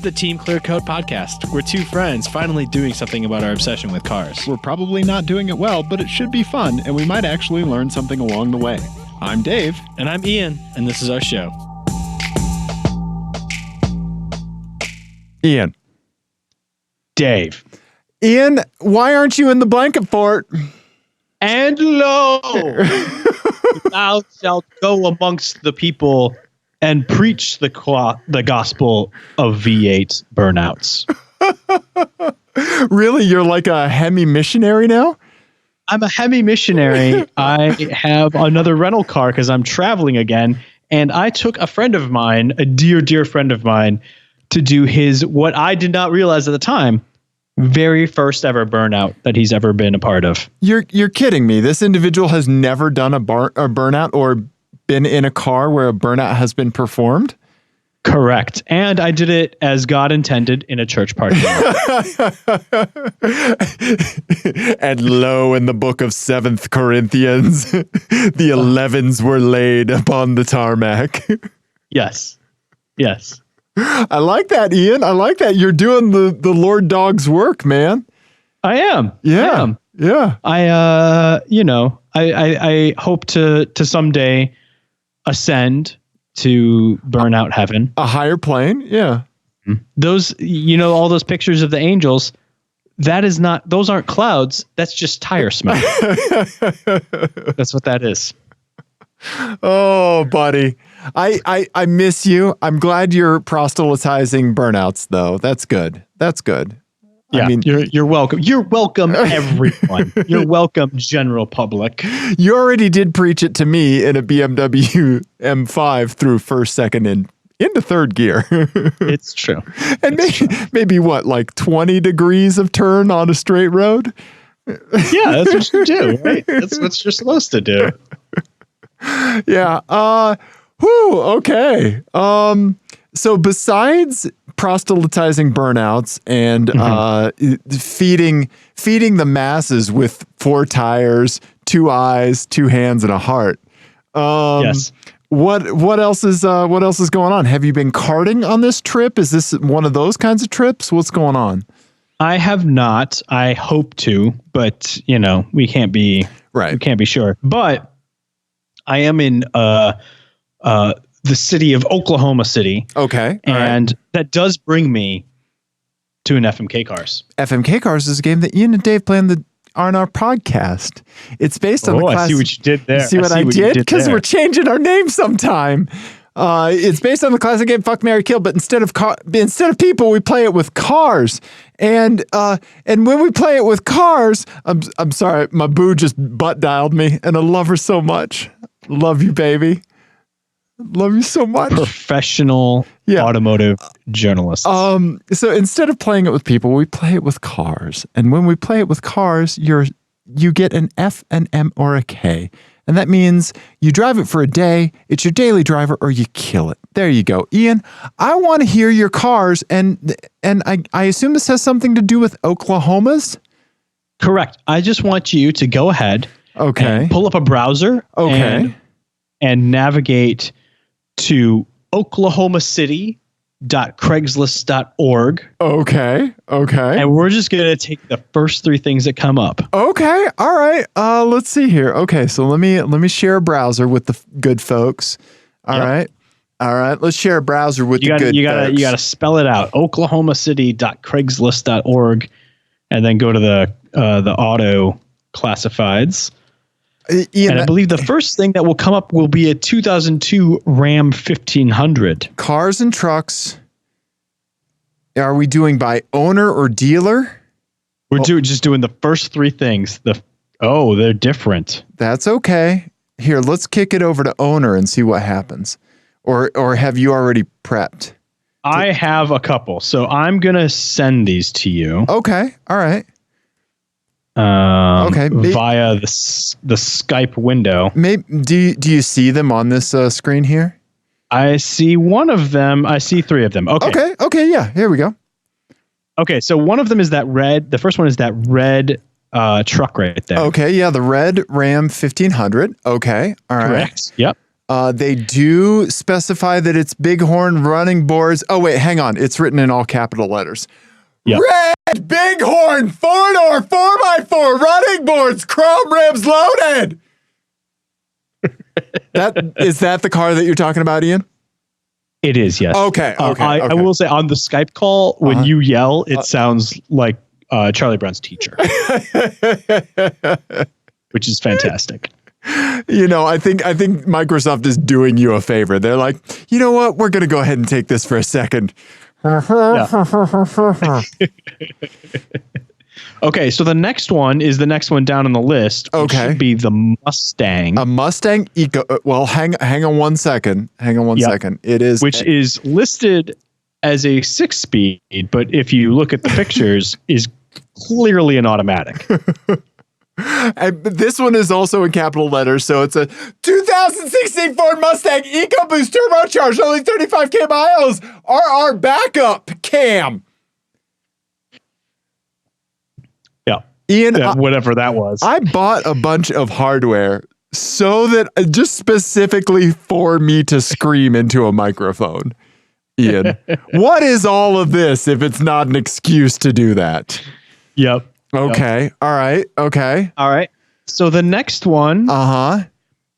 the TeamClearCoat podcast. We're two friends finally doing something about our obsession with cars. We're probably not doing it well, but it should be fun, and we might actually learn something along the way. I'm Dave. And I'm Ian, and this is our show. Ian. Dave. Ian, why aren't you in the blanket fort? And lo, thou shalt go amongst the people and preach the gospel of V8 Burnouts. Really? You're like a Hemi missionary now? I'm a Hemi missionary. I have another rental car because I'm traveling again. And I took a friend of mine, a dear, dear friend of mine, to do his, what I did not realize at the time, very first ever burnout that he's ever been a part of. You're kidding me. This individual has never done a burnout or been in a car where a burnout has been performed? Correct. And I did it as God intended in a church parking lot. And lo, in the book of 2 Corinthians, the 11s were laid upon the tarmac. Yes. Yes. I like that, Ian. I like that. You're doing the Lord Dog's work, man. I am. Yeah. I am. Yeah. I hope to someday ascend to burnout heaven. A higher plane. Yeah. Those, all those pictures of the angels, those aren't clouds. That's just tire smoke. That's what that is. Oh, buddy. I miss you. I'm glad you're proselytizing burnouts, though. That's good. That's good. Yeah, I mean, you're welcome. You're welcome, everyone. You're welcome, general public. You already did preach it to me in a BMW M5 through first, second, and into third gear. It's true. And maybe what, like 20 degrees of turn on a straight road? Yeah, that's what you do, right? That's what you're supposed to do. Yeah. Okay. So besides proselytizing burnouts and feeding the masses with 4 tires, 2 eyes, 2 hands, and a heart. Yes. What else is going on? Have you been karting on this trip? Is this one of those kinds of trips? What's going on? I have not. I hope to, but we can't be right. We can't be sure. But I am in the city of Oklahoma City. Okay. And that does bring me to an FMK Cars. FMK Cars is a game that Ian and Dave play on our podcast. It's based on the class. I see what you did there. See what I did? Because we're changing our name sometime. It's based on the classic game Fuck, Marry, Kill, but instead of people, we play it with cars. And when we play it with cars, I'm sorry, my boo just butt dialed me, and I love her so much. Love you, baby. Love you so much. Professional automotive journalist. So instead of playing it with people, we play it with cars. And when we play it with cars, you get an F, an M, or a K. And that means you drive it for a day, it's your daily driver, or you kill it. There you go. Ian, I want to hear your cars, and I assume this has something to do with Oklahoma's? Correct. I just want you to go ahead and pull up a browser and navigate to oklahomacity.craigslist.org. Okay. And we're just going to take the first 3 things that come up. Okay. All right. Let's see here. Okay. So let me share a browser with the good folks. All right. Let's share a browser with the good folks. You got to spell it out. oklahomacity.craigslist.org, and then go to the auto classifieds. Ian, and I believe the first thing that will come up will be a 2002 Ram 1500. Cars and trucks. Are we doing by owner or dealer? We're just doing the first 3 things. They're different. That's okay. Here, let's kick it over to owner and see what happens. Or have you already prepped? I have a couple, so I'm gonna send these to you. Okay. All right. Via the Skype window. Do you see them on this screen here? I see one of them. I see 3 of them. Okay. Yeah. Here we go. Okay. So one of them is that red. The first one is that red truck right there. Okay. Yeah. The red Ram 1500. Okay. All right. Correct. Yep. They do specify that it's Bighorn running boards. Oh, wait, hang on. It's written in all capital letters. Yep. Red Bighorn 4-door 4x4 running boards, chrome rims loaded. Is that the car that you're talking about, Ian? It is, yes. Okay. I will say on the Skype call, when you yell, it sounds like Charlie Brown's teacher, which is fantastic. I think Microsoft is doing you a favor. They're like, you know what? We're going to go ahead and take this for a second. Okay, so the next one is the next one down on the list. Which should be the Mustang. A Mustang Eco. Well, hang on one second. Second. It is, which is listed as a 6-speed, but if you look at the pictures, is clearly an automatic. And this one is also in capital letters, so it's a 2016 Ford Mustang EcoBoost turbocharged, only 35k miles. RR backup cam. Yeah, Ian, whatever that was. I bought a bunch of hardware so that just specifically for me to scream into a microphone. Ian, what is all of this if it's not an excuse to do that? Yep. Okay. Yep. All right. Okay. All right. So the next one,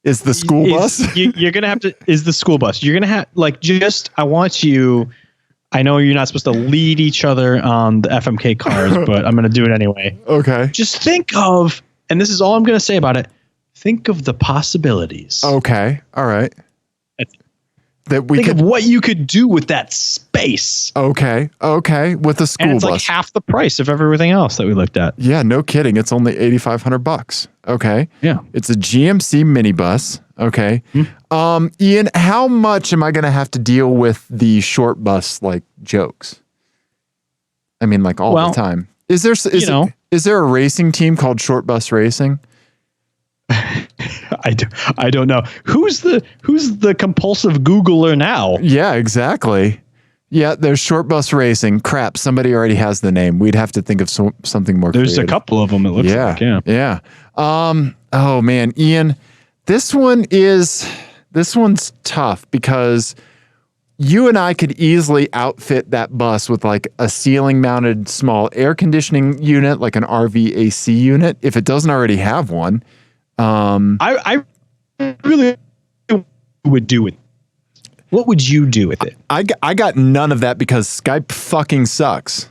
is the school bus. You're gonna have to is the school bus. You're gonna have I want you. I know you're not supposed to lead each other on the FMK cars, but I'm gonna do it anyway. Okay. Just think of, and this is all I'm gonna say about it. Think of the possibilities. Okay. All right. Think of what you could do with that space. Okay. With the school and it's bus. like half the price of everything else that we looked at. Yeah, no kidding. It's only $8,500. Okay. Yeah. It's a GMC minibus. Okay. Ian, how much am I going to have to deal with the short bus jokes? I mean, all the time. Is there a racing team called Short Bus Racing? I don't know. Who's the compulsive Googler now? Yeah, exactly. Yeah, there's Short Bus Racing. Crap, somebody already has the name. We'd have to think of something more There's creative. A couple of them, it looks like. Yeah. Oh man, Ian, this one's tough because you and I could easily outfit that bus with a ceiling mounted small air conditioning unit, like an RV AC unit, if it doesn't already have one. I really would do it. What would you do with it? I got none of that because Skype fucking sucks.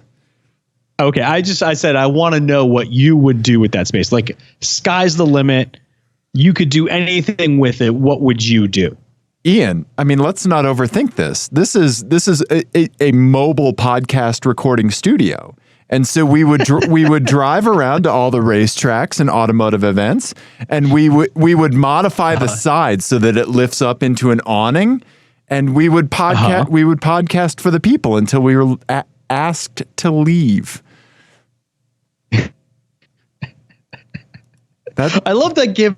Okay, I said I want to know what you would do with that space. Sky's the limit. You could do anything with it. What would you do? Ian, I mean, let's not overthink this. This is a mobile podcast recording studio. And so we would drive around to all the racetracks and automotive events, and we would modify the sides so that it lifts up into an awning, and we would podcast for the people until we were asked to leave. I love that. Give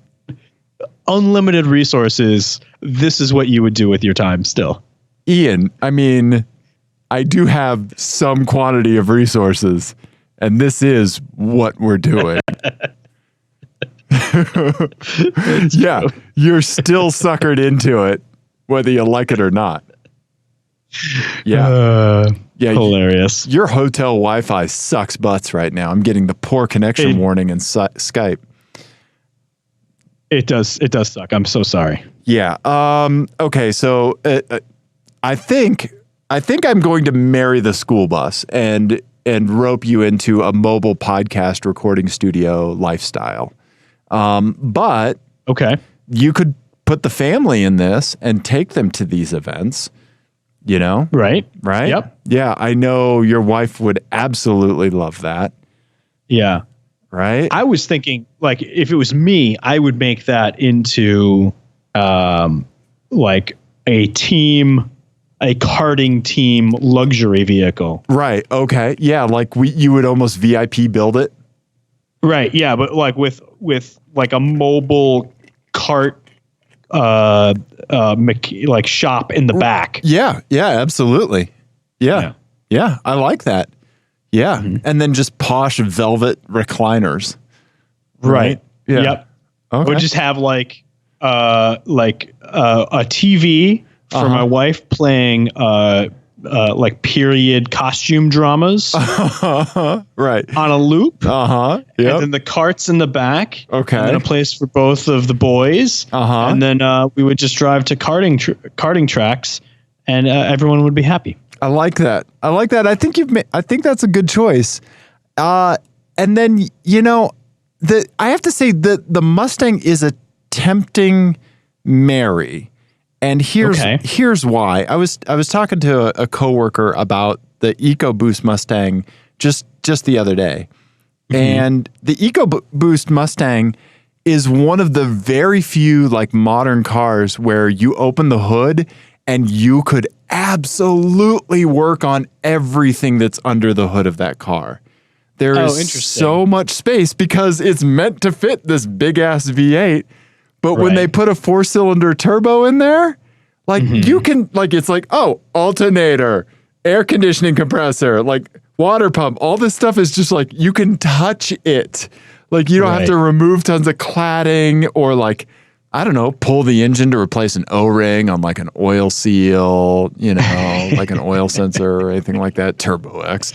unlimited resources. This is what you would do with your time. Still, Ian, I mean, I do have some quantity of resources, and this is what we're doing. Yeah, you're still suckered into it, whether you like it or not. Yeah. Hilarious. Your hotel Wi-Fi sucks butts right now. I'm getting the poor connection warning in Skype. It does suck. I'm so sorry. Yeah. Okay. So I think I'm going to marry the school bus and rope you into a mobile podcast recording studio lifestyle. But okay, you could put the family in this and take them to these events. Right? Yep. Yeah. I know your wife would absolutely love that. Yeah. Right. I was thinking, if it was me, I would make that into a karting team luxury vehicle. Right. Okay. Yeah. You would almost VIP build it. Right. Yeah. But with a mobile kart, shop in the back. Yeah. Yeah. Absolutely. Yeah. Yeah. I like that. Yeah. Mm-hmm. And then just posh velvet recliners. Right. Yeah. Yep. Okay. Or just have a TV for my wife playing like period costume dramas right on a loop. Yep. And then the carts in the back. Okay. And then a place for both of the boys. And then we would just drive to karting tracks, and everyone would be happy. I like that. I think that's a good choice. And then I have to say that the Mustang is a tempting marry, and here's why. I was talking to a coworker about the EcoBoost Mustang just the other day, and the EcoBoost Mustang is one of the very few like modern cars where you open the hood and you could absolutely work on everything that's under the hood of that car. There is so much space because it's meant to fit this big ass V8. But when they put a 4-cylinder turbo in there, like you can, like, it's like, oh, alternator, air conditioning compressor, like water pump, all this stuff is just like, you can touch it. Like you don't have to remove tons of cladding or like, I don't know, pull the engine to replace an O-ring on like an oil seal, like an oil sensor or anything like that. Turbo X.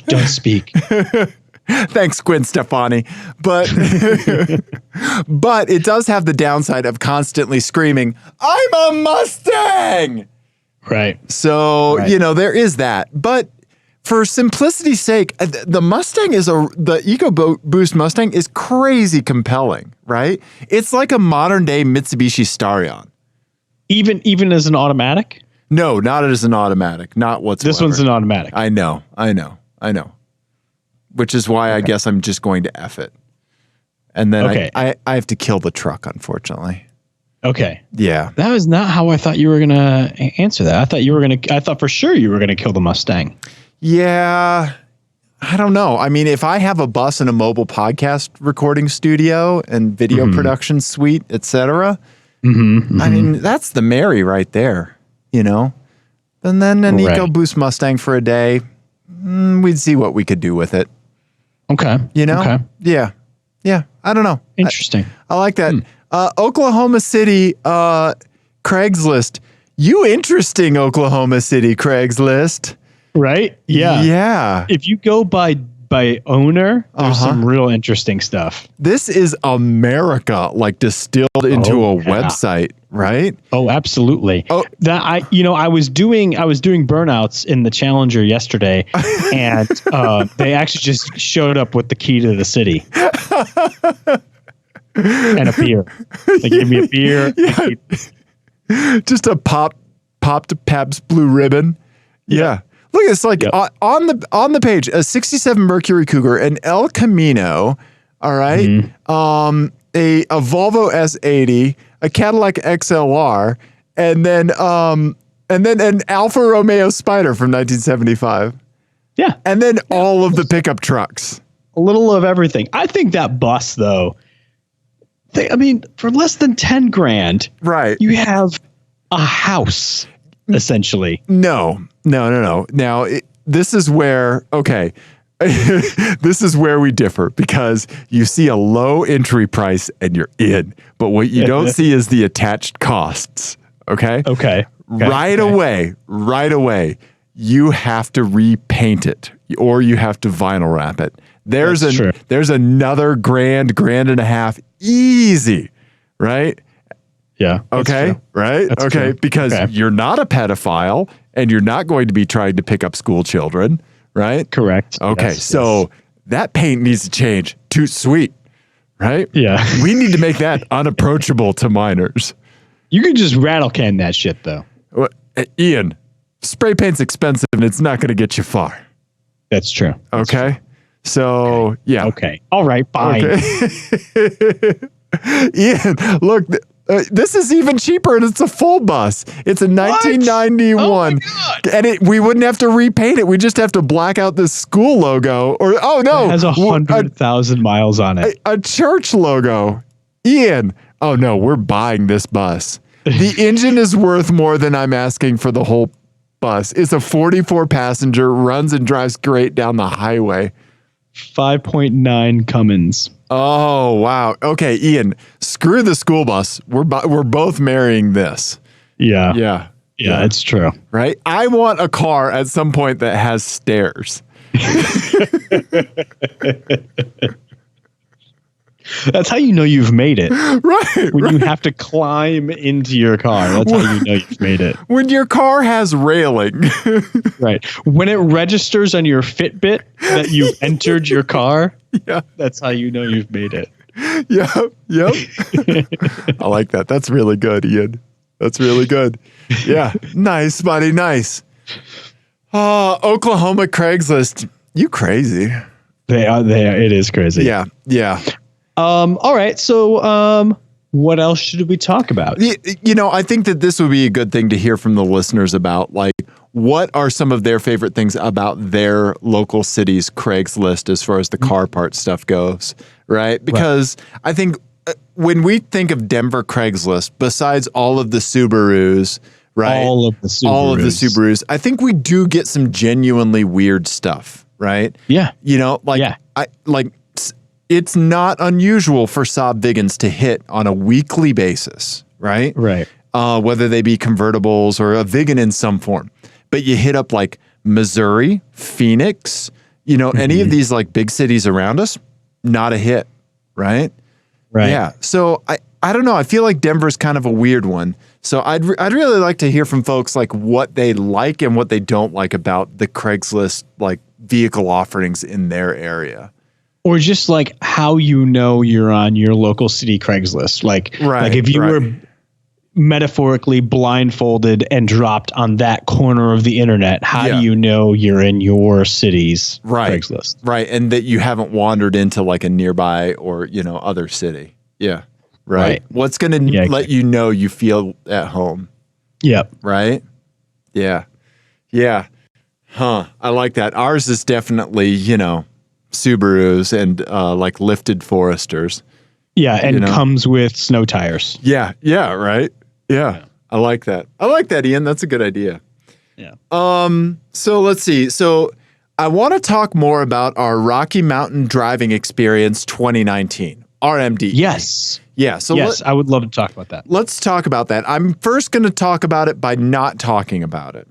Don't speak. Thanks, Gwen Stefani. But but it does have the downside of constantly screaming, "I'm a Mustang!" Right. So, there is that. But for simplicity's sake, the Mustang the EcoBoost Mustang is crazy compelling, right? It's like a modern day Mitsubishi Starion. Even as an automatic? No, not as an automatic. Not whatsoever. This one's an automatic. I know. Which is why I guess I'm just going to F it. And then I have to kill the truck, unfortunately. Okay. Yeah. That was not how I thought you were going to answer that. I thought for sure you were going to kill the Mustang. Yeah. I don't know. I mean, if I have a bus and a mobile podcast recording studio and video production suite, etc., I mean, that's the marry right there, And then an EcoBoost Mustang for a day, we'd see what we could do with it. Okay. Okay. Yeah. Yeah. I don't know. Interesting. I like that. Oklahoma City, Craigslist. You interesting, Oklahoma City, Craigslist. Right? Yeah. Yeah. If you go by owner, there's some real interesting stuff. This is America, like distilled into a website, right? Oh, absolutely. Oh, that I was doing burnouts in the Challenger yesterday, and they actually just showed up with the key to the city and a beer. They gave me a beer. Yeah. Just a popped Pabst Blue Ribbon. Yeah. Look, it's like on the page, a 67 Mercury Cougar, an El Camino, all right, a Volvo S80, a Cadillac XLR, and then an Alfa Romeo Spider from 1975. Yeah, and then all of the pickup trucks. A little of everything. I think that bus though. For less than $10,000, right? You have a house essentially. No. Now, this is where, this is where we differ because you see a low entry price and you're in. But what you don't see is the attached costs. Okay. Right away, you have to repaint it or you have to vinyl wrap it. There's another grand and a half easy, right? Yeah. Okay. Right. That's okay. true. Because you're not a pedophile and you're not going to be trying to pick up school children. Right. Correct. Okay. So that paint needs to change. Too sweet. Right. Yeah. We need to make that unapproachable to minors. You can just rattle can that shit though. Ian, spray paint's expensive and it's not going to get you far. That's true. Okay. So yeah. Okay. All right. Fine. Okay. Ian, look. This is even cheaper, and it's a full bus. It's a 1991, and we wouldn't have to repaint it. We just have to black out the school logo, it has 100,000 miles on it. A church logo. Ian, oh no, we're buying this bus. The engine is worth more than I'm asking for the whole bus. It's a 44 passenger, runs and drives great down the highway. 5.9 Cummins. Oh, wow. Okay, Ian, screw the school bus. We're both marrying this. Yeah. Yeah. Yeah, it's true. Right? I want a car at some point that has stairs. That's how you know you've made it. Right. When you have to climb into your car. That's how you know you've made it. When your car has railing. Right. When it registers on your Fitbit that you've entered your car, Yeah. that's how you know you've made it. Yep. I like that. That's really good, Ian. That's really good. Yeah. Nice, buddy. Nice. Oklahoma Craigslist. You crazy. They are. It is crazy. Yeah. Yeah. All right. So, what else should we talk about? You know, I think that this would be a good thing to hear from the listeners about, like, what are some of their favorite things about their local city's Craigslist as far as the car part stuff goes, right? Because I think when we think of Denver Craigslist, besides all of the Subarus, right? All of the Subarus, I think we do get some genuinely weird stuff, right? Yeah. You know, it's not unusual for Saab Viggins to hit on a weekly basis, right? Right. Whether they be convertibles or a Viggin in some form. But you hit up like Missouri, Phoenix, you know, any of these like big cities around us, not a hit, right? Right. Yeah. So I don't know. I feel like Denver's kind of a weird one. So I'd really like to hear from folks like what they like and what they don't like about the Craigslist like vehicle offerings in their area. Or just like how you know you're on your local city Craigslist. Like if you were metaphorically blindfolded and dropped on that corner of the internet, how do you know you're in your city's Craigslist? Right. And that you haven't wandered into like a nearby or, you know, other city. Yeah. Right. What's going to let you know you feel at home? Yep. Right. Yeah. Yeah. Huh. I like that. Ours is definitely, you know, Subarus and like lifted Foresters. Yeah, and comes with snow tires. Yeah, right. Yeah. I like that. I like that, Ian. That's a good idea. Yeah. So let's see. So I want to talk more about our Rocky Mountain Driving Experience 2019, RMDE. Yes. Yeah. So I would love to talk about that. Let's talk about that. I'm first going to talk about it by not talking about it.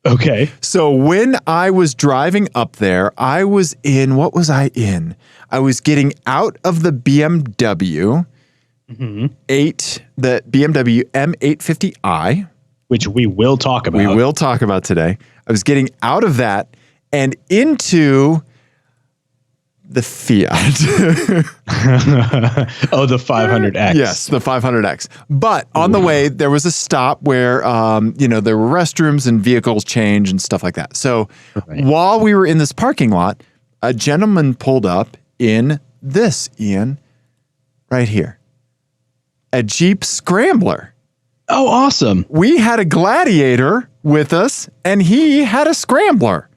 Okay. So when I was driving up there, I was in, what was I in? I was getting out of the BMW the BMW M850i. Which we will talk about. We will talk about today. I was getting out of that and into the Fiat. Oh, the 500X. Yes, the 500X. But on the way, there was a stop where, there were restrooms and vehicles change and stuff like that. So while we were in this parking lot, a gentleman pulled up in this, Ian, right here. A Jeep Scrambler. Oh, awesome. We had a Gladiator with us, and he had a Scrambler.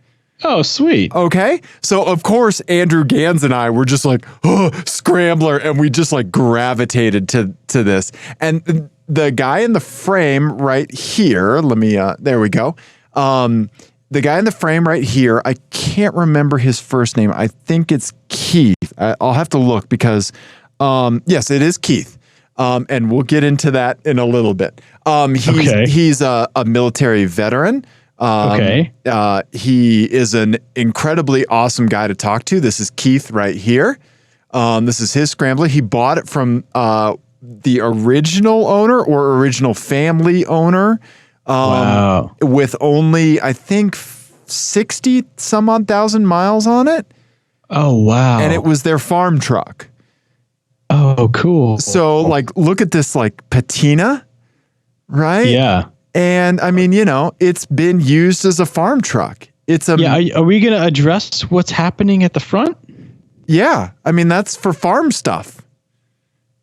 Oh, sweet. Okay. So, of course, Andrew Gans and I were just like, oh, Scrambler. And we just like gravitated to this. And the guy in the frame right here, there we go. The guy in the frame right here, I can't remember his first name. I think it's Keith. I'll have to look because, yes, it is Keith. And we'll get into that in a little bit. He's a military veteran. He is an incredibly awesome guy to talk to. This is Keith right here. This is his Scrambler. He bought it from the original owner or original family owner. With only, I think, 60 some odd thousand miles on it. Oh, wow. And it was their farm truck. Oh, cool. So, like, look at this, like, patina, right? Yeah. And I mean, it's been used as a farm truck. It's a Are we going to address what's happening at the front? Yeah, I mean that's for farm stuff.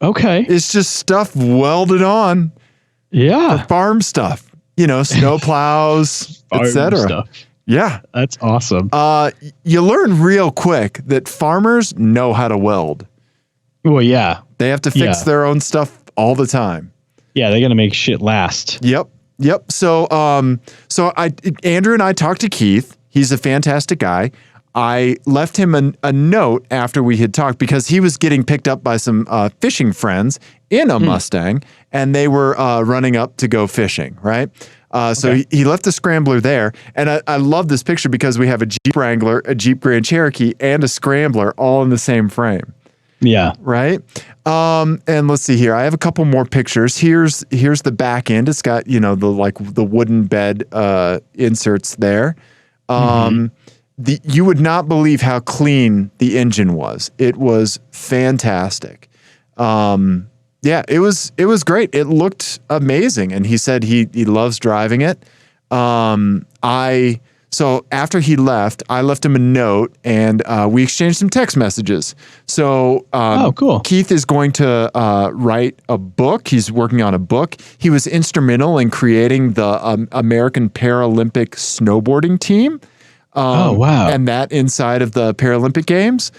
Okay, it's just stuff welded on. Yeah, for farm stuff. Snow plows, etc. Yeah, that's awesome. You learn real quick that farmers know how to weld. Well, yeah, they have to fix their own stuff all the time. Yeah, they're gonna make shit last. Yep. So Andrew and I talked to Keith. He's a fantastic guy. I left him a note after we had talked because he was getting picked up by some fishing friends in a Mustang, and they were running up to go fishing, right? So he left the Scrambler there, and I love this picture because we have a Jeep Wrangler, a Jeep Grand Cherokee, and a Scrambler all in the same frame. Yeah. Right. And let's see here. I have a couple more pictures. Here's the back end. It's got, the wooden bed inserts there. You would not believe how clean the engine was. It was fantastic. Yeah, it was great. It looked amazing. And he said he loves driving it. So after he left, I left him a note and we exchanged some text messages. So cool. Keith is going to write a book. He's working on a book. He was instrumental in creating the American Paralympic snowboarding team. Wow. And that inside of the Paralympic Games.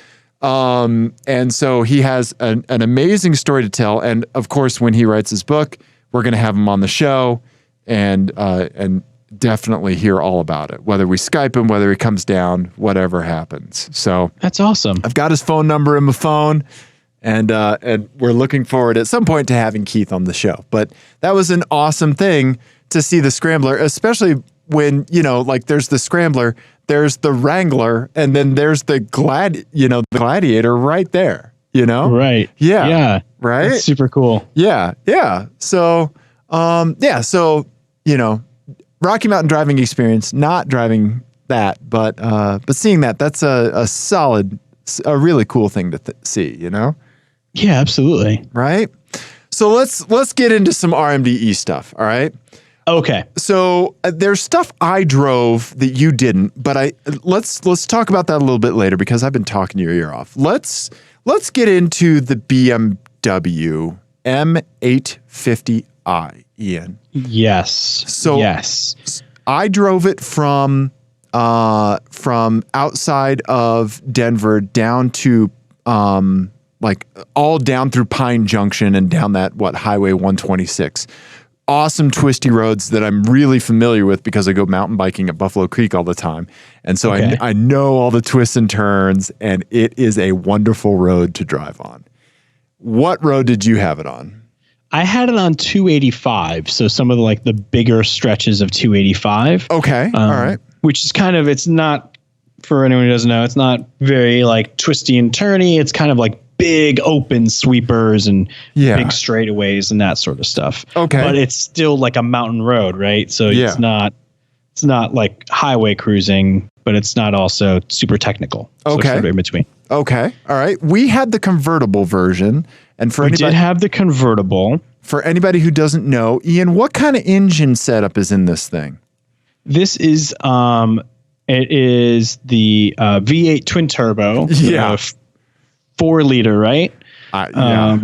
And so he has an amazing story to tell. And of course, when he writes his book, we're going to have him on the show and definitely hear all about it, whether we Skype him, whether he comes down, whatever happens. So that's awesome. I've got his phone number in my phone, and we're looking forward at some point to having Keith on the show. But that was an awesome thing to see the Scrambler, especially when, there's the Scrambler, there's the Wrangler, and then there's the Gladiator right there, Right. Yeah. Yeah. Right. That's super cool. Yeah. Yeah. So, Rocky Mountain driving experience, not driving that, but seeing that's a really cool thing to see, Yeah, absolutely. Right. So let's get into some RMDE stuff. All right. Okay. So there's stuff I drove that you didn't, but let's talk about that a little bit later because I've been talking your ear off. Let's get into the BMW M850i, Ian. Yes. So yes, I drove it from outside of Denver down to all down through Pine Junction and down that Highway 126. Awesome twisty roads that I'm really familiar with because I go mountain biking at Buffalo Creek all the time. And so I know all the twists and turns, and it is a wonderful road to drive on. What road did you have it on? I had it on 285. So some of the bigger stretches of 285. Okay. All right. Which is it's not, for anyone who doesn't know, it's not very twisty and turny. It's kind of big open sweepers and big straightaways and that sort of stuff. Okay. But it's still a mountain road, right? So it's not highway cruising, but it's not also super technical. So it's sort of in between. Okay. All right. We had the convertible version. And we did have the convertible. For anybody who doesn't know, Ian, what kind of engine setup is in this thing? This is it is the V8 twin turbo. Yeah. 4 liter, right? Yeah.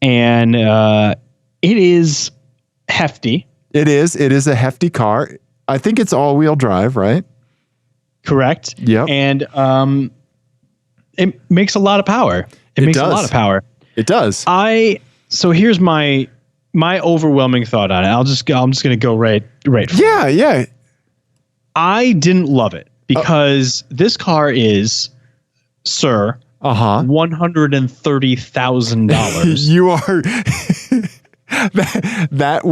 And it is hefty. It is. It is a hefty car. I think it's all-wheel drive, right? Correct. Yep. And it makes a lot of power. It makes a lot of power. It does. So here's my overwhelming thought on it. I'm just going to go right. Yeah, yeah. I didn't love it because this car is, sir, $130,000. You are that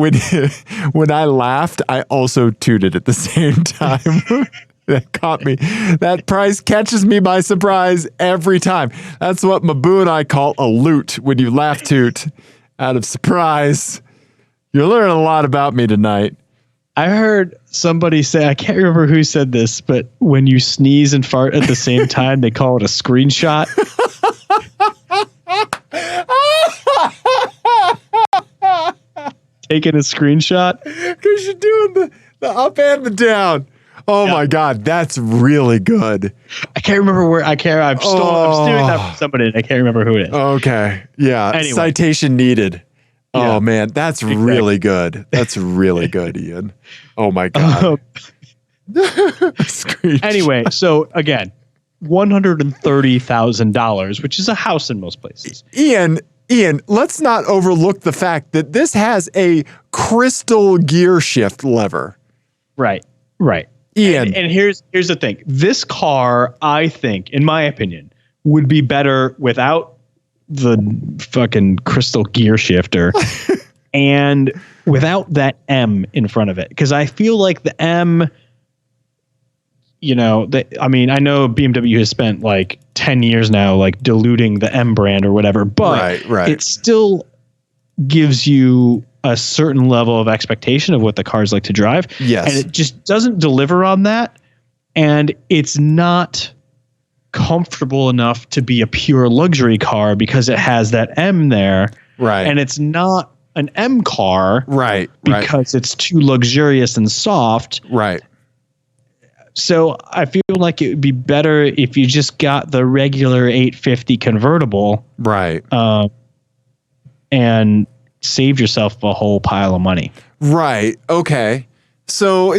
when I laughed, I also tooted at the same time. That caught me. That price catches me by surprise every time. That's what Mabu and I call a loot when you laugh toot out of surprise. You're learning a lot about me tonight. I heard somebody say, I can't remember who said this, but when you sneeze and fart at the same time, they call it a screenshot. Taking a screenshot. Because you're doing the up and the down. Oh my God, that's really good. I can't remember where. I'm stealing that from somebody, and I can't remember who it is. Okay. Yeah. Anyway. Citation needed. Oh man, that's really good. That's really good, Ian. Oh my God. Anyway, so again, $130,000, which is a house in most places. Ian, let's not overlook the fact that this has a crystal gear shift lever. Right. Ian. And here's the thing. This car, I think, in my opinion, would be better without the fucking crystal gear shifter and without that M in front of it. Because I feel like the M, I know BMW has spent like 10 years now like diluting the M brand or whatever, but it still gives you a certain level of expectation of what the cars like to drive. Yes. And it just doesn't deliver on that. And it's not comfortable enough to be a pure luxury car because it has that M there. Right. And it's not an M car. Right. Because it's too luxurious and soft. Right. So I feel like it would be better if you just got the regular 850 convertible. Right. And saved yourself a whole pile of money. Right. Okay. So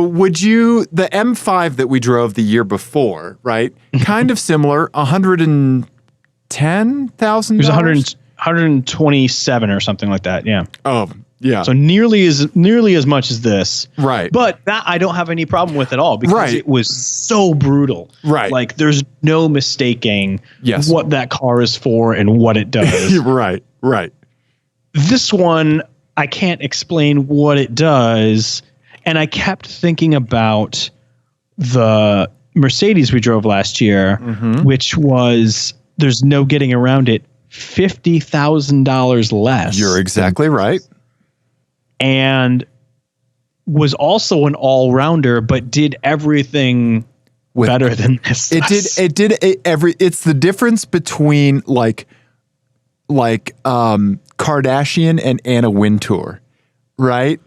would you, the M5 that we drove the year before, right? Kind of similar, $110,000? It was 127 or something like that. Yeah. Oh, yeah. So nearly as much as this. Right. But that I don't have any problem with at all because it was so brutal. Right. Like there's no mistaking what that car is for and what it does. Right. This one, I can't explain what it does. And I kept thinking about the Mercedes we drove last year, which was, there's no getting around it, $50,000 less. You're exactly right. And was also an all-rounder, but did everything better than this. It's the difference between like Kardashian and Anna Wintour, right?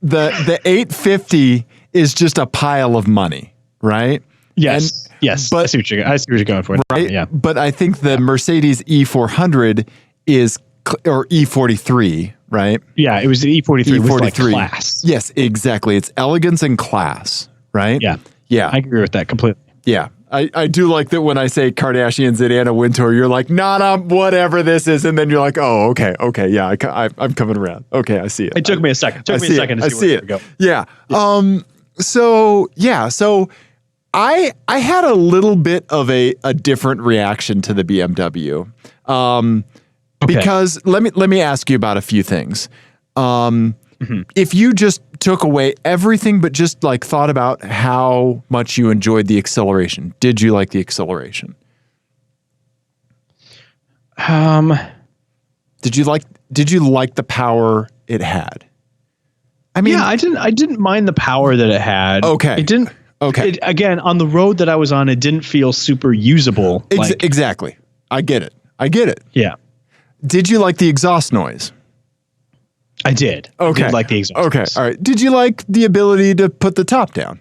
The 850 is just a pile of money, right? Yes. But I see what you're going for. Right? Yeah. But I think the Mercedes E400 is, or E43, right? Yeah, it was the E43 with like class. Yes, exactly. It's elegance and class, right? Yeah. Yeah. I agree with that completely. Yeah. I do like that when I say Kardashians and Anna Wintour, you're like, nah, whatever this is. And then you're like, oh, okay. Yeah, I'm coming around. Okay, I see it. It took me a second. To see where to go. Yeah. So I had a little bit of a different reaction to the BMW. Because let me ask you about a few things. If you just took away everything but just like thought about how much you enjoyed the acceleration, did you like the acceleration? Did you like the power it had? I mean, yeah, I didn't mind the power that it had. Okay. It didn't. Okay. Again, on the road that I was on, it didn't feel super usable. Exactly. I get it. Yeah. Did you like the exhaust noise? I did. Okay. I did like the exhaust. Okay. noise. All right. Did you like the ability to put the top down?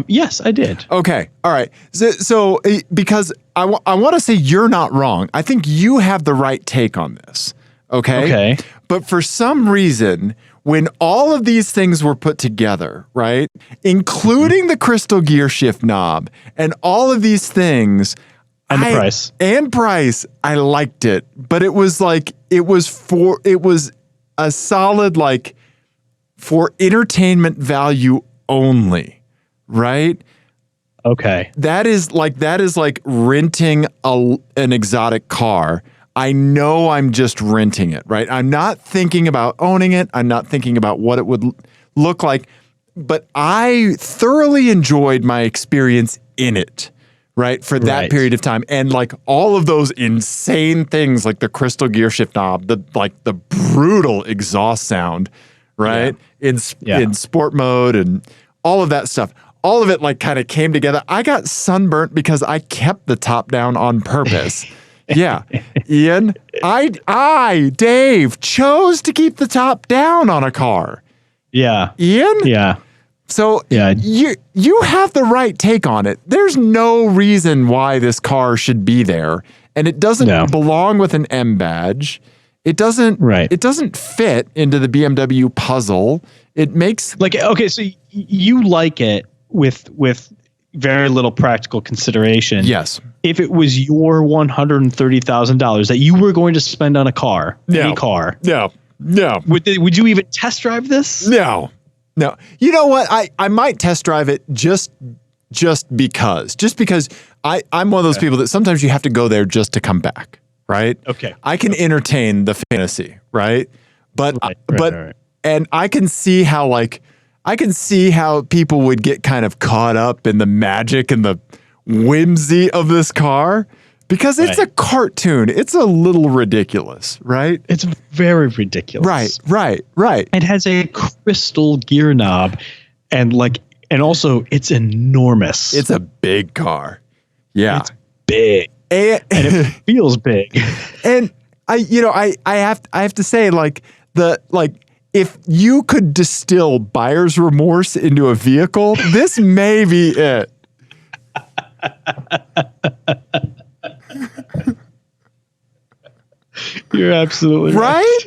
Yes, I did. Okay. All right. So because I want to say you're not wrong. I think you have the right take on this. Okay. But for some reason, when all of these things were put together, right, including the crystal gear shift knob and all of these things, and the price. And price, I liked it. But it was like, it was a solid, like, for entertainment value only, right? Okay. That is like renting an exotic car. I know I'm just renting it, right? I'm not thinking about owning it. I'm not thinking about what it would look like. But I thoroughly enjoyed my experience in it. Right, for that period of time, and like all of those insane things, like the crystal gear shift knob, the brutal exhaust sound, right, in sport mode, and all of that stuff, all of it like kind of came together. I got sunburnt because I kept the top down on purpose. Yeah, Ian, Dave chose to keep the top down on a car. Yeah, Ian. Yeah. So you have the right take on it. There's no reason why this car should be there, and it doesn't belong with an M badge. It doesn't. It doesn't fit into the BMW puzzle. It makes so you like it with very little practical consideration. Yes. If it was your $130,000 that you were going to spend on a car, any car, no. would you even test drive this? No. No. You know what? I might test drive it just because I'm one of those people that sometimes you have to go there just to come back, right? Okay. I can entertain the fantasy, right? But Right. and I can see how people would get kind of caught up in the magic and the whimsy of this car because it's a cartoon. It's a little ridiculous, right? It's very ridiculous. Right. It has a crystal gear knob and also it's enormous. It's a big car. Yeah. It's big. And it feels big. And I have to say, if you could distill buyer's remorse into a vehicle, this may be it. You're absolutely right.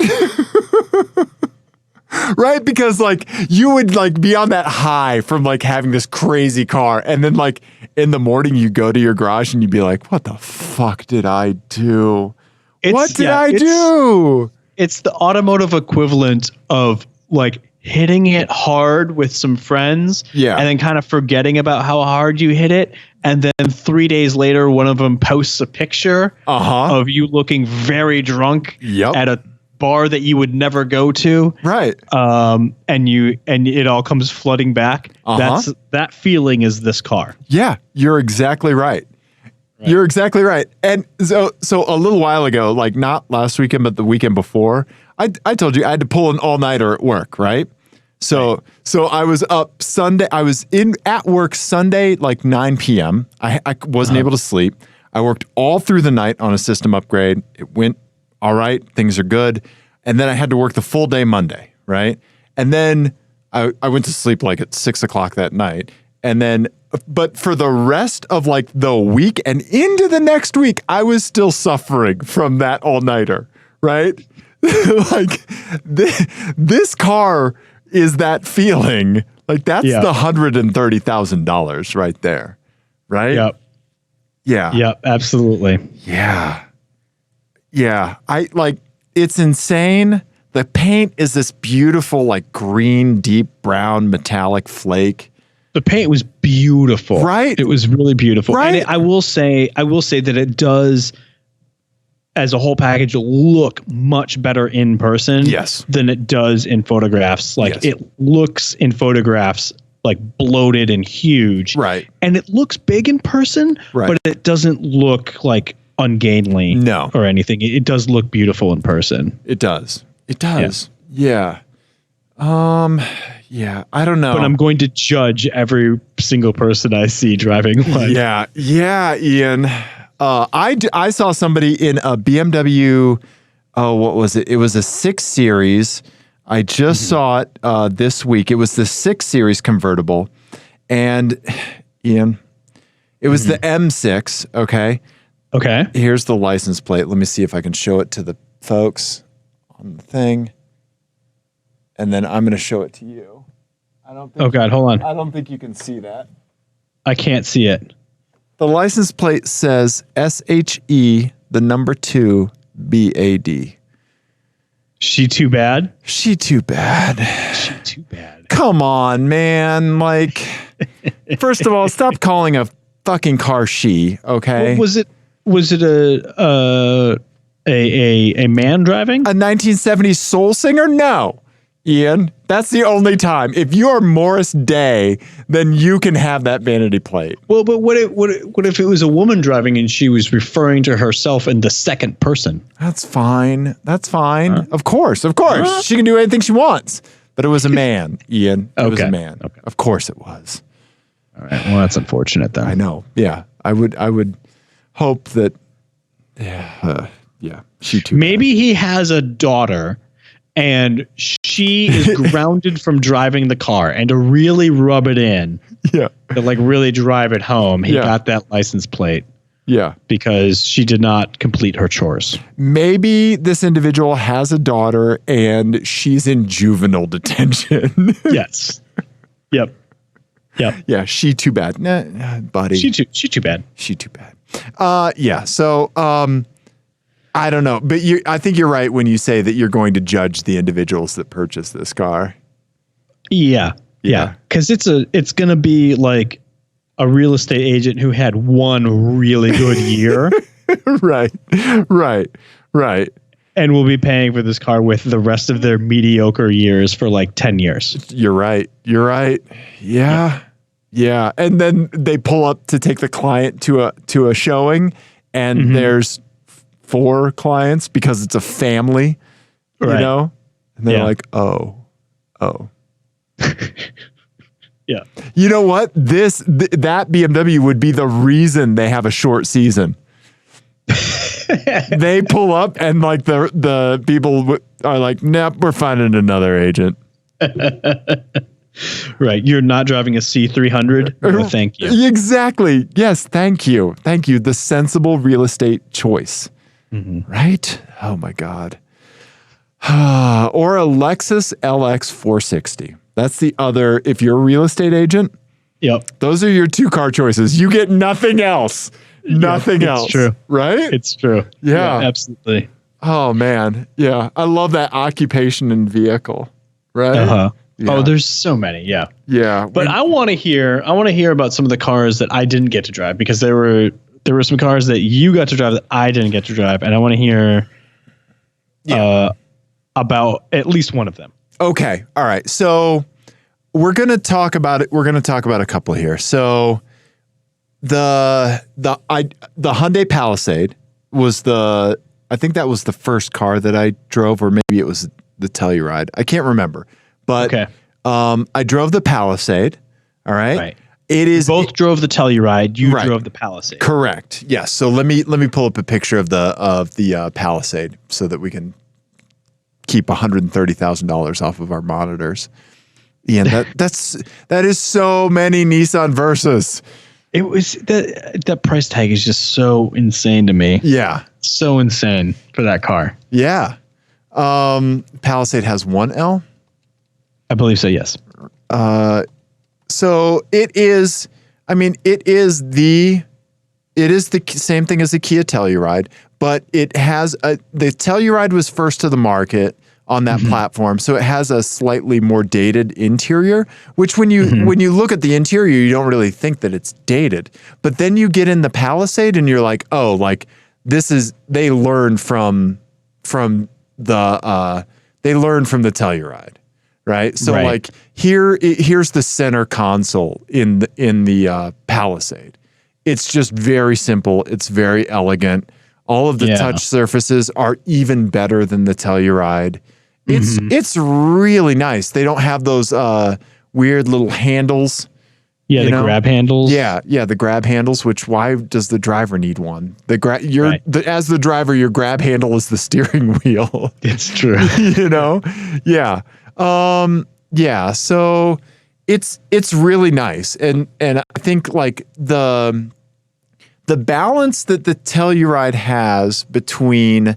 Right, because you would be on that high from having this crazy car, and then in the morning you go to your garage and you'd be like, "What the fuck did I do? What did I do?" It's the automotive equivalent of hitting it hard with some friends, and then kind of forgetting about how hard you hit it, and then 3 days later, one of them posts a picture of you looking very drunk at a bar that you would never go to, right? And it all comes flooding back. That feeling is this car. Yeah, you're exactly right. You're exactly right. And so a little while ago, not last weekend, but the weekend before, I told you I had to pull an all-nighter at work, right? So I was up Sunday. I was at work Sunday, 9 p.m. I wasn't able to sleep. I worked all through the night on a system upgrade. It went all right. Things are good. And then I had to work the full day Monday, right? And then I went to sleep at 6 o'clock that night. And then, but for the rest of the week and into the next week, I was still suffering from that all-nighter, right? This car is that feeling. That's the $130,000 right there, right? Yep. Yeah. Yep. Absolutely. Yeah. Yeah. It's insane. The paint is this beautiful, green, deep brown, metallic flake. The paint was beautiful. Right. It was really beautiful. Right. And I will say that it does, as a whole package, look much better in person than it does in photographs. It looks in photographs bloated and huge. Right. And it looks big in person, but it doesn't look ungainly or anything. It does look beautiful in person. It does. It does. Yeah. Yeah, I don't know. But I'm going to judge every single person I see driving one. Yeah, Ian. I saw somebody in a BMW. Oh, what was it? It was a 6 Series. I just saw it this week. It was the 6 Series convertible, and Ian, it was the M6. Okay. Here's the license plate. Let me see if I can show it to the folks on the thing, and then I'm going to show it to you. Oh God, hold on. I don't think you can see that. I can't see it. The license plate says SHE, the number 2, BAD. She too bad? She too bad. She too bad. Come on, man. First of all, stop calling a fucking car she, okay? Was it a man driving? A 1970s soul singer? No. Ian, that's the only time. If you are Morris Day, then you can have that vanity plate. Well, but what if it was a woman driving and she was referring to herself in the second person? That's fine. That's fine. Of course. She can do anything she wants. But it was a man, Ian. It was a man. Okay. Of course it was. All right. Well, that's unfortunate then. I know. Yeah. I would hope that she too. Maybe he has a daughter and she is grounded from driving the car, and to really rub it in, to really drive it home, he got that license plate. Yeah. Because she did not complete her chores. Maybe this individual has a daughter and she's in juvenile detention. Yes. Yep. Yeah. She too bad. Nah, buddy. She too bad. She too bad. Yeah. So, I don't know, but I think you're right when you say that you're going to judge the individuals that purchase this car. Yeah. Yeah, because it's gonna be like a real estate agent who had one really good year, Right. and will be paying for this car with the rest of their mediocre years for like 10 years. You're right. Yeah. And then they pull up to take the client to a showing, and there's 4 clients because it's a family, you know? And they're like, oh. Yeah. You know what? That BMW would be the reason they have a short season. They pull up and like the people are like, nope, we're finding another agent. Right. You're not driving a C300? No, thank you. Exactly. Yes. Thank you. The sensible real estate choice. Right? Oh my God. Or a Lexus LX 460. That's the other, if you're a real estate agent, those are your 2 car choices. You get nothing else. Nothing else. It's true. Right? It's true. Yeah. Absolutely. Oh man. Yeah. I love that occupation and vehicle. Right? Yeah. Yeah. Oh, there's so many. Yeah. Yeah. But I want to hear about some of the cars that I didn't get to drive, because there were some cars that you got to drive that I didn't get to drive, and I want to hear about at least one of them. Okay. All right. So we're going to talk about it. We're going to talk about a couple here. So the Hyundai Palisade was I think that was the first car that I drove, or maybe it was the Telluride. I can't remember. But I drove the Palisade. All right. Right. It is both drove the Telluride. You drove the Palisade. Correct. Yes. So let me pull up a picture of the Palisade so that we can keep $130,000 off of our monitors. Ian, that is so many Nissan Versas. It was that price tag is just so insane to me. Yeah. So insane for that car. Yeah. Palisade has 1L. I believe so, yes. So it is the same thing as the Kia Telluride, but it has the Telluride was first to the market on that platform, so it has a slightly more dated interior, which when you look at the interior, you don't really think that it's dated. But then you get in the Palisade and you're like, oh, like they learned from the Telluride. Right. So like here's the center console in the Palisade. It's just very simple. It's very elegant. All of the touch surfaces are even better than the Telluride. It's really nice. They don't have those weird little handles. Yeah, grab handles. Yeah, the grab handles. Which why does the driver need one? As the driver, your grab handle is the steering wheel. It's true. Yeah. So it's really nice. And I think like the balance that the Telluride has between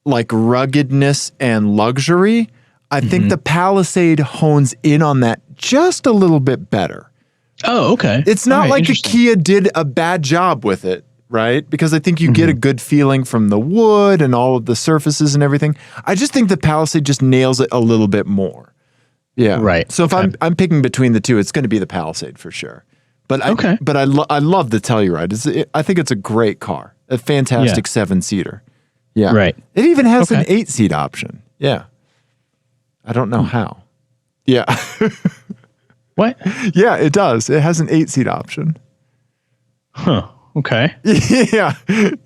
like ruggedness and luxury, I think the Palisade hones in on that just a little bit better. Oh, okay. It's not like a Kia did a bad job with it, right? Because I think you get a good feeling from the wood and all of the surfaces and everything. I just think the Palisade just nails it a little bit more. Yeah. Right. So if I'm picking between the two, it's going to be the Palisade for sure. But I love the Telluride. I think it's a great car. A fantastic 7-seater. Yeah. Right. It even has an 8-seat option. Yeah. I don't know how. Yeah. What? Yeah, it does. It has an 8-seat option. Huh. Okay. Yeah.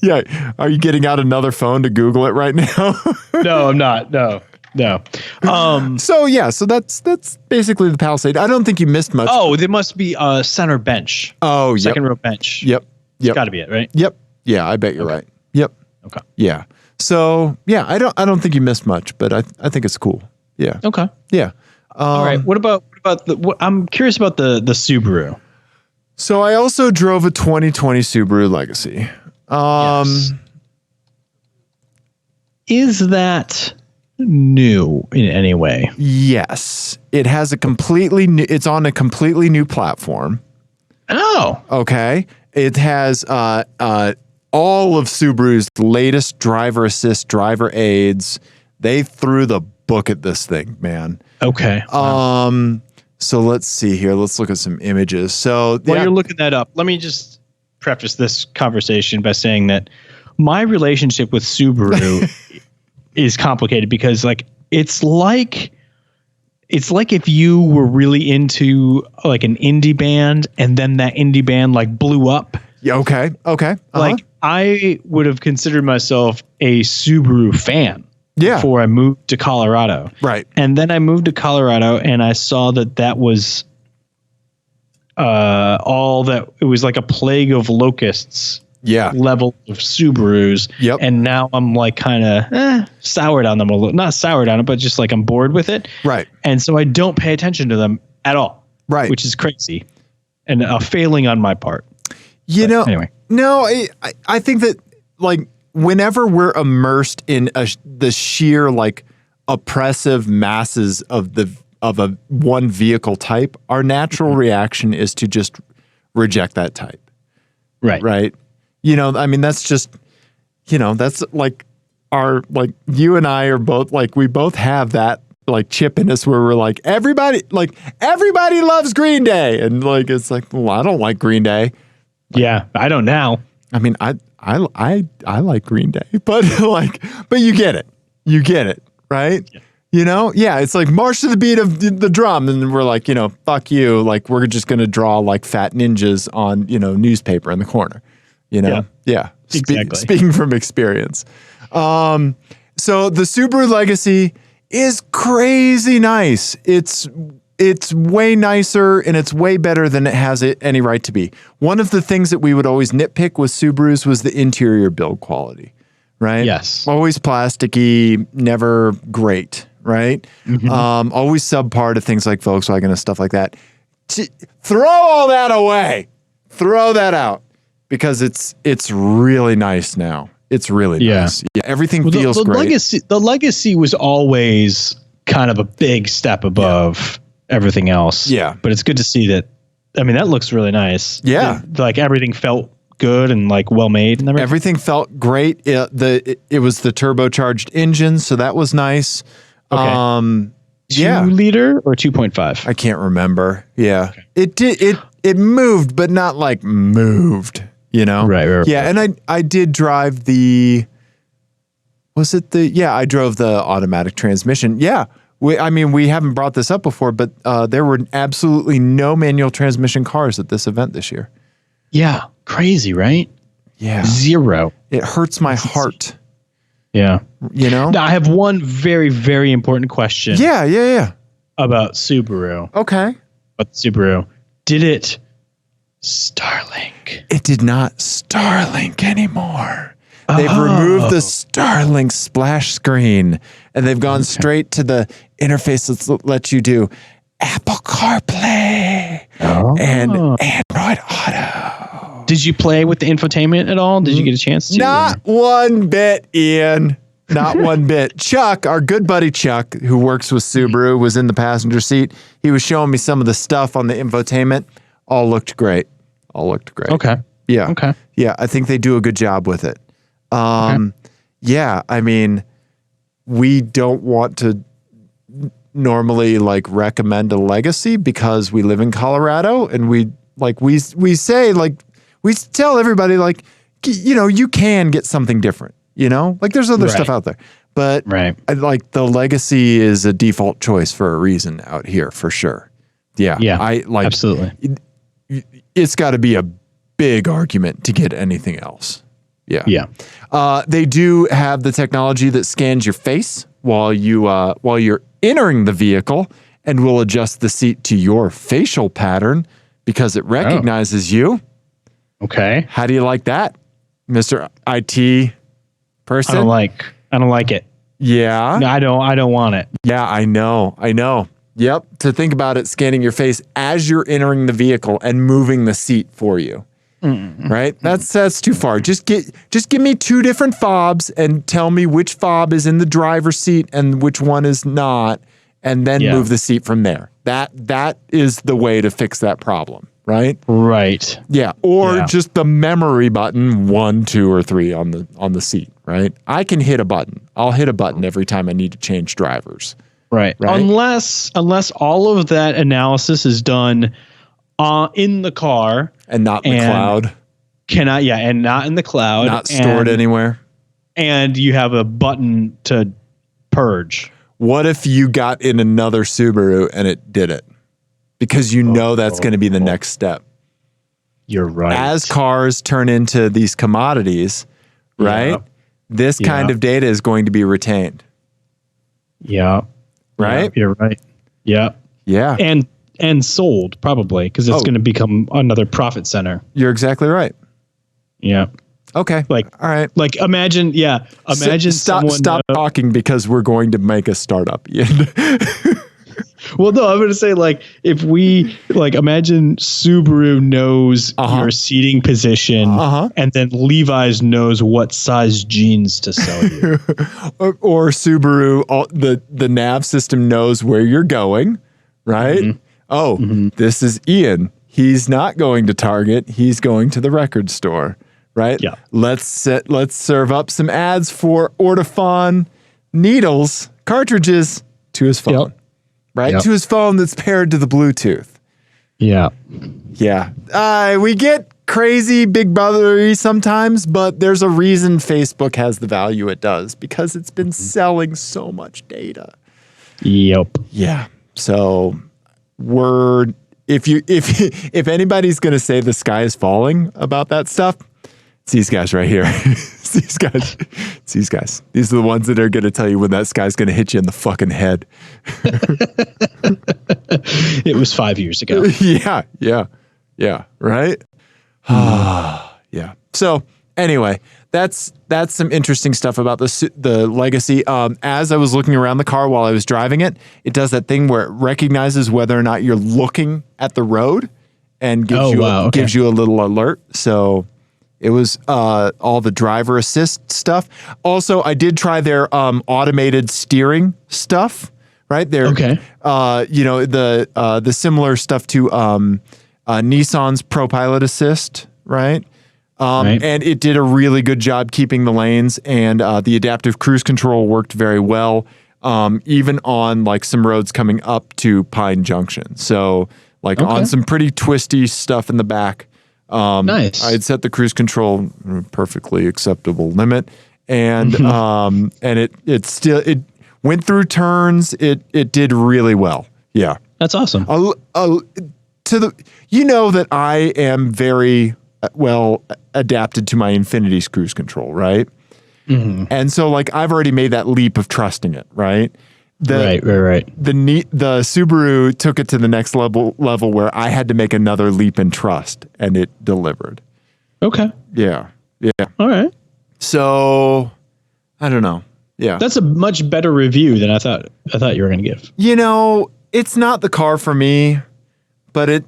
Yeah. Are you getting out another phone to Google it right now? No, I'm not. No. So that's basically the Palisade. I don't think you missed much. Oh, there must be a center bench. Oh, yeah. Second row bench. Yep. It's got to be it, right? Yep. Yeah, I bet you're right. Yep. Okay. Yeah. So yeah, I don't think you missed much, but I think it's cool. Yeah. Okay. Yeah. All right. What about I'm curious about the Subaru. So I also drove a 2020 Subaru Legacy. Yes. Is that new in any way? Yes. It has it's on a completely new platform. Oh. Okay. It has all of Subaru's latest driver assist, driver aids. They threw the book at this thing, man. Okay. Wow. So let's see here. Let's look at some images. So while you're looking that up, let me just preface this conversation by saying that my relationship with Subaru is complicated because like it's like if you were really into like an indie band and then that indie band like blew up. Yeah. Okay. Okay. Like I would have considered myself a Subaru fan. Yeah. Before I moved to Colorado. Right. And then I moved to Colorado and I saw that was all that it was like a plague of locusts. Yeah. Level of Subarus. Yep. And now I'm like kind of soured on them a little. Not soured on it, but just like I'm bored with it. Right. And so I don't pay attention to them at all. Right. Which is crazy and a failing on my part. Anyway. No, I think that like whenever we're immersed in the sheer like oppressive masses of a one vehicle type, our natural reaction is to just reject that type. Right. Right. I mean, that's just, that's like you and I are both like, we both have that like chip in us where we're like, everybody loves Green Day. And like, it's like, well, I don't like Green Day. Yeah. I don't now. I mean, I like Green Day, but you get it, right? Yeah. Yeah, it's like march to the beat of the drum, and we're like, fuck you, like we're just gonna draw like fat ninjas on newspaper in the corner, Yeah. Exactly. Speaking from experience. So the Subaru Legacy is crazy nice. It's way nicer and it's way better than it has any right to be. One of the things that we would always nitpick with Subarus was the interior build quality, right? Yes. Always plasticky, never great, right? Mm-hmm. Always subpar to things like Volkswagen and stuff like that. Throw all that away. Throw that out because it's really nice now. It's really nice. Yeah, everything feels great. The Legacy was always kind of a big step above everything else. Yeah. But it's good to see that. I mean, that looks really nice. Yeah. Like everything felt good and like well made and everything. Everything felt great. It was the turbocharged engine, so that was nice. Okay. 2 liter or 2.5? I can't remember. Yeah. Okay. It moved, but not like moved, Right. Yeah, and I did drive I drove the automatic transmission. Yeah. We haven't brought this up before, but there were absolutely no manual transmission cars at this event this year. Yeah. Crazy, right? Yeah. 0. It hurts my heart. Yeah. Now, I have one very, very important question. Yeah. About Subaru. Okay. But Subaru, did it Starlink? It did not Starlink anymore. They've removed the Starlink splash screen, and they've gone straight to the interface that lets you do Apple CarPlay and Android Auto. Did you play with the infotainment at all? Did you get a chance to? Not one bit, Ian. Not one bit. Chuck, our good buddy Chuck, who works with Subaru, was in the passenger seat. He was showing me some of the stuff on the infotainment. All looked great. Okay. Yeah. Okay. Yeah, I think they do a good job with it. Yeah, I mean, we don't want to normally like recommend a Legacy because we live in Colorado and we say like we tell everybody like you can get something different, like there's other stuff out there, but like the Legacy is a default choice for a reason out here for sure. Yeah, I like absolutely. It's got to be a big argument to get anything else. Yeah. They do have the technology that scans your face while you're entering the vehicle and will adjust the seat to your facial pattern because it recognizes you. Okay. How do you like that, Mr. IT person? I don't like it. Yeah. No, I don't want it. Yeah, I know. Yep. To think about it, scanning your face as you're entering the vehicle and moving the seat for you. Right? That's too far. Just give me 2 different fobs and tell me which fob is in the driver's seat and which one is not, and then move the seat from there. That is the way to fix that problem, right? Right. Yeah. Or just the memory button 1, 2, or 3 on the seat, right? I can hit a button. I'll hit a button every time I need to change drivers. Right. Unless all of that analysis is done in the car and not in the cloud. And not in the cloud. Not stored anywhere. And you have a button to purge. What if you got in another Subaru and it did it? Because you know that's going to be the next step. You're right. As cars turn into these commodities, right? Yeah. This kind of data is going to be retained. Yeah. Right? Yeah, you're right. Yeah. Yeah. And sold probably because it's going to become another profit center. You're exactly right. Yeah. Okay. Like, all right. Like imagine stop talking because we're going to make a startup. Well, no, I'm going to say like if we imagine Subaru knows your seating position and then Levi's knows what size jeans to sell you. or Subaru, the nav system knows where you're going, right? This is Ian. He's not going to Target. He's going to the record store, right? Yeah. Let's serve up some ads for Ortofon needles, cartridges to his phone. Yep. Right? Yep. To his phone that's paired to the Bluetooth. Yeah. Yeah. We get crazy big brothery sometimes, but there's a reason Facebook has the value it does because it's been selling so much data. Yep. Yeah. So if anybody's going to say the sky is falling about that stuff, it's these guys right here. It's these guys. These are the ones that are going to tell you when that sky's going to hit you in the fucking head. It was 5 years ago. Yeah. Right? Yeah. So anyway, that's some interesting stuff about the Legacy. As I was looking around the car while I was driving it, it does that thing where it recognizes whether or not you're looking at the road and gives you a little alert. So it was all the driver assist stuff. Also, I did try their automated steering stuff. Right there. Okay. The similar stuff to Nissan's ProPilot Assist. Right. And it did a really good job keeping the lanes, and the adaptive cruise control worked very well, even on like some roads coming up to Pine Junction. So on some pretty twisty stuff in the back. Nice. I had set the cruise control perfectly acceptable limit, and it went through turns. It did really well. Yeah, that's awesome. That I am very well adapted to my Infinity's cruise control, right? Mm-hmm. And so I've already made that leap of trusting it, right? Right. The Subaru took it to the next level where I had to make another leap in trust, and it delivered. Okay. Yeah. All right. So I don't know. Yeah. That's a much better review than I thought you were going to give. It's not the car for me, but it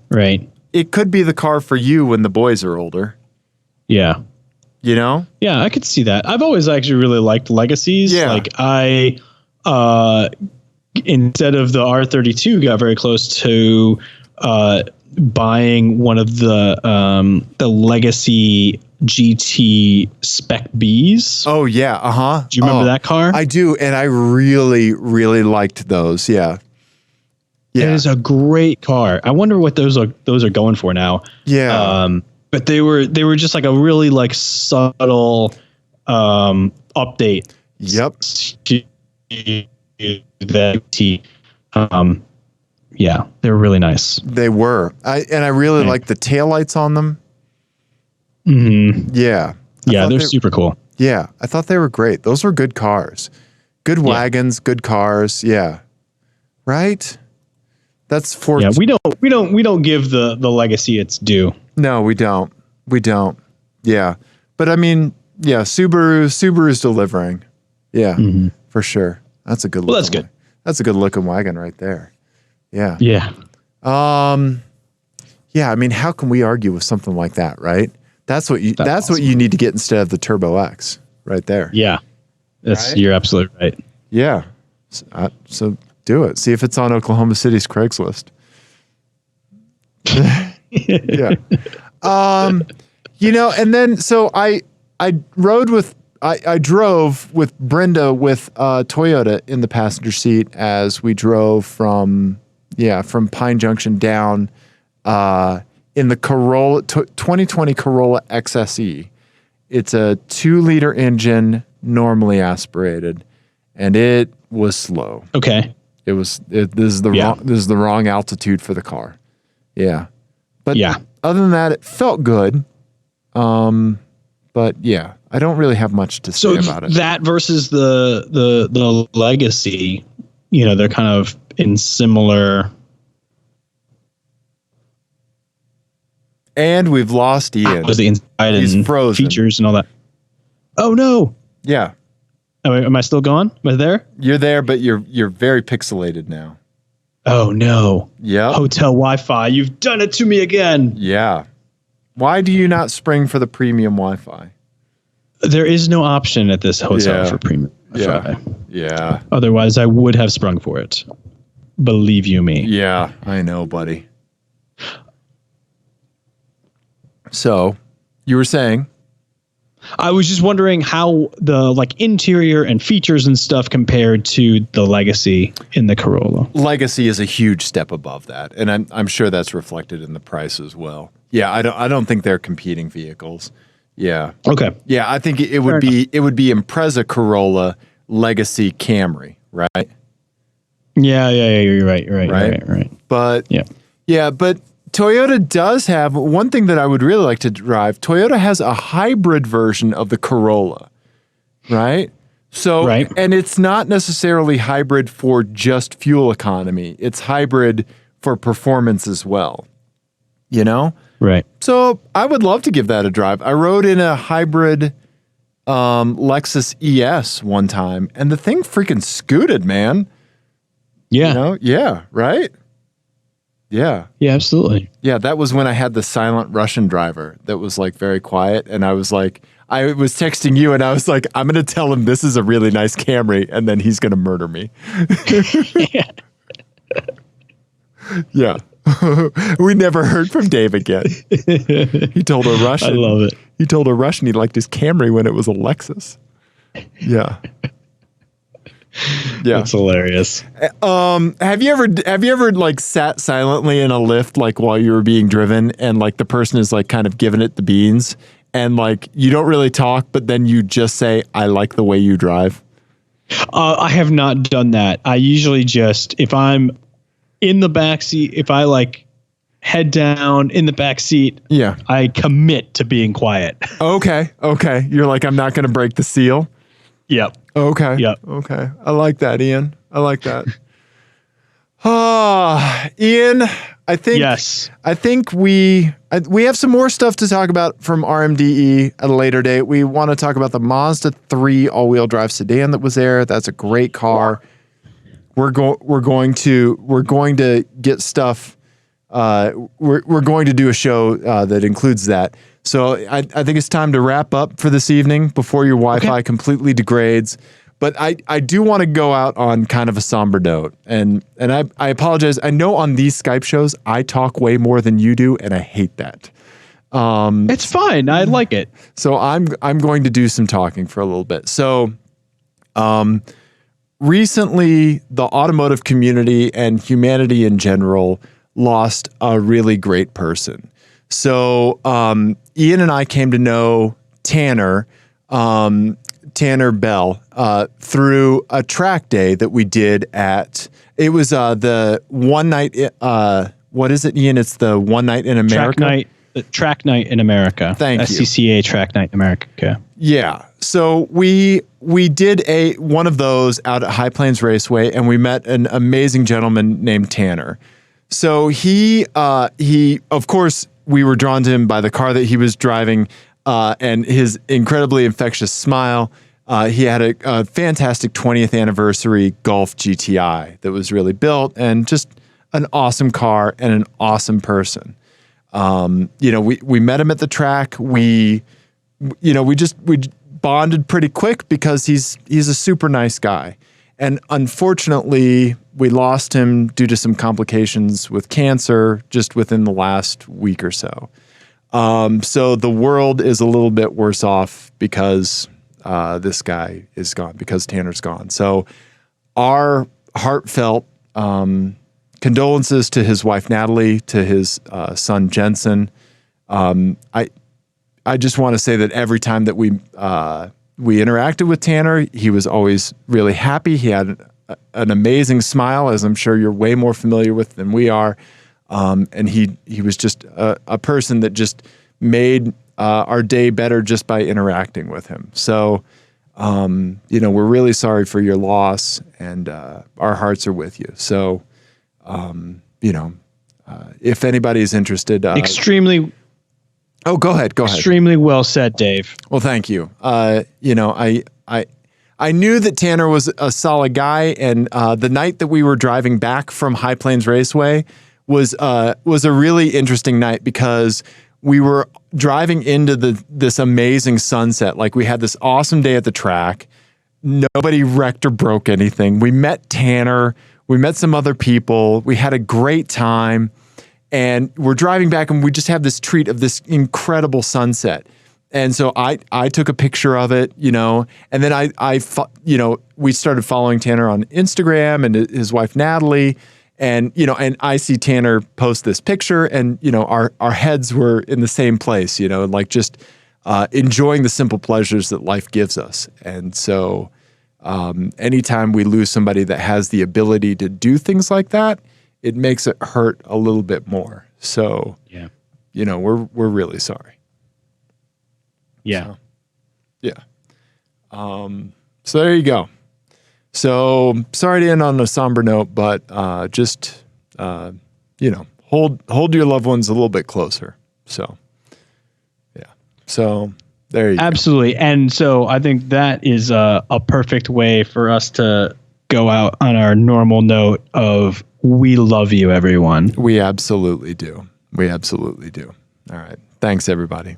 could be the car for you when the boys are older. Yeah. Yeah, I could see that. I've always actually really liked Legacies. Yeah. Instead of the R32, got very close to buying one of the Legacy GT Spec Bs. Oh yeah, Do you remember that car? I do, and I really, really liked those. Yeah. It is a great car. I wonder what those are going for now. Yeah. But they were just a really subtle update. Yep. Yeah, they were really nice. They were. I really liked the taillights on them. Mm-hmm. Yeah. They're super cool. Yeah, I thought they were great. Those were good cars. Good wagons, good cars. Yeah. Right? That's for we don't give the Legacy its due. No, we don't. Yeah. But I mean, Subaru's delivering. Yeah. Mm-hmm. For sure. That's a good that's good. That's a good looking wagon right there. Yeah. Yeah. I mean, how can we argue with something like that, right? That's awesome. What you need to get instead of the Turbo X right there. Yeah. You're absolutely right. Yeah. So do it. See if it's on Oklahoma City's Craigslist. Yeah. And then so I rode with I drove with Brenda with Toyota in the passenger seat as we drove from Pine Junction down in the Corolla 2020 Corolla XSE. It's a 2-liter engine, normally aspirated, and it was slow. Okay. This is the wrong altitude for the car. Yeah. But other than that, it felt good. But yeah, I don't really have much to say about it. That versus the Legacy, they're kind of in similar. And we've lost Ian. Was the inside He's and frozen. Features and all that. Oh no. Yeah. Am I still gone? Am I there? You're there, but you're very pixelated now. Oh no. Yeah. Hotel Wi-Fi. You've done it to me again. Yeah. Why do you not spring for the premium Wi-Fi? There is no option at this hotel for premium Wi-Fi. Yeah. Otherwise, I would have sprung for it. Believe you me. Yeah, I know, buddy. So, you were saying? I was just wondering how the interior and features and stuff compared to the Legacy in the Corolla. Legacy is a huge step above that, and I'm sure that's reflected in the price as well. Yeah, I don't think they're competing vehicles. Yeah. Okay. Yeah, I think it would be Impreza Corolla, Legacy Camry, right? Yeah, you're right. But but Toyota does have one thing that I would really like to drive. Toyota has a hybrid version of the Corolla, right? So, and it's not necessarily hybrid for just fuel economy. It's hybrid for performance as well, Right. So I would love to give that a drive. I rode in a hybrid Lexus ES one time, and the thing freaking scooted, man. Yeah. Yeah, right? Yeah. Yeah, absolutely. Yeah, that was when I had the silent Russian driver that was very quiet. And I was texting you and I was like, I'm going to tell him this is a really nice Camry and then he's going to murder me. Yeah. We never heard from Dave again. He told a Russian. I love it. He told a Russian he liked his Camry when it was a Lexus. Yeah. Yeah, it's hilarious. Have you ever sat silently in a lift while you were being driven and the person is kind of giving it the beans and you don't really talk but then you just say I like the way you drive? I have not done that. I usually just if I'm in the back seat, if I head down in the back seat, I commit to being quiet. Okay. You're I'm not going to break the seal. Yep. Okay. Yep. Okay. I like that, Ian. I like that. Ian, I think we have some more stuff to talk about from RMDE at a later date. We want to talk about the Mazda 3 all-wheel drive sedan that was there. That's a great car. We're going to get stuff. We're going to do a show that includes that. So I think it's time to wrap up for this evening before your Wi-Fi completely degrades. But I do want to go out on kind of a somber note. And I apologize. I know on these Skype shows, I talk way more than you do, and I hate that. It's fine. I like it. So I'm going to do some talking for a little bit. So recently, the automotive community and humanity in general lost a really great person. So Ian and I came to know Tanner Bell through a track day that we did it was the one night. What is it, Ian? It's the one night in America. Track night in America. Thank you. SCCA Track Night in America. Yeah. So we did one of those out at High Plains Raceway, and we met an amazing gentleman named Tanner. So he of course we were drawn to him by the car that he was driving and his incredibly infectious smile. He had a fantastic 20th anniversary Golf GTI that was really built and just an awesome car and an awesome person. We met him at the track. We bonded pretty quick because he's a super nice guy. And unfortunately, we lost him due to some complications with cancer just within the last week or so. So the world is a little bit worse off because this guy is gone, because Tanner's gone. So our heartfelt condolences to his wife, Natalie, to his son, Jensen. I just want to say that every time that we interacted with Tanner, he was always really happy. He had an amazing smile, as I'm sure you're way more familiar with than we are. And he was just a person that just made our day better just by interacting with him. So, we're really sorry for your loss, and our hearts are with you. So, if anybody's interested, extremely. Oh, go ahead. Extremely well said, Dave. Well, thank you. I knew that Tanner was a solid guy, and the night that we were driving back from High Plains Raceway was a really interesting night, because we were driving into this amazing sunset. Like, we had this awesome day at the track. Nobody wrecked or broke anything. We met Tanner. We met some other people. We had a great time. And we're driving back, and we just have this treat of this incredible sunset. And so I took a picture of it, and then we started following Tanner on Instagram and his wife, Natalie. And I see Tanner post this picture, and, our heads were in the same place, like just enjoying the simple pleasures that life gives us. And so anytime we lose somebody that has the ability to do things like that, it makes it hurt a little bit more. So, yeah, we're really sorry. Yeah. So, yeah. So there you go. So sorry to end on a somber note, but just hold your loved ones a little bit closer. So, yeah. So there you go. Absolutely. And so I think that is a perfect way for us to go out on our normal note of, we love you, everyone. We absolutely do. All right. Thanks, everybody.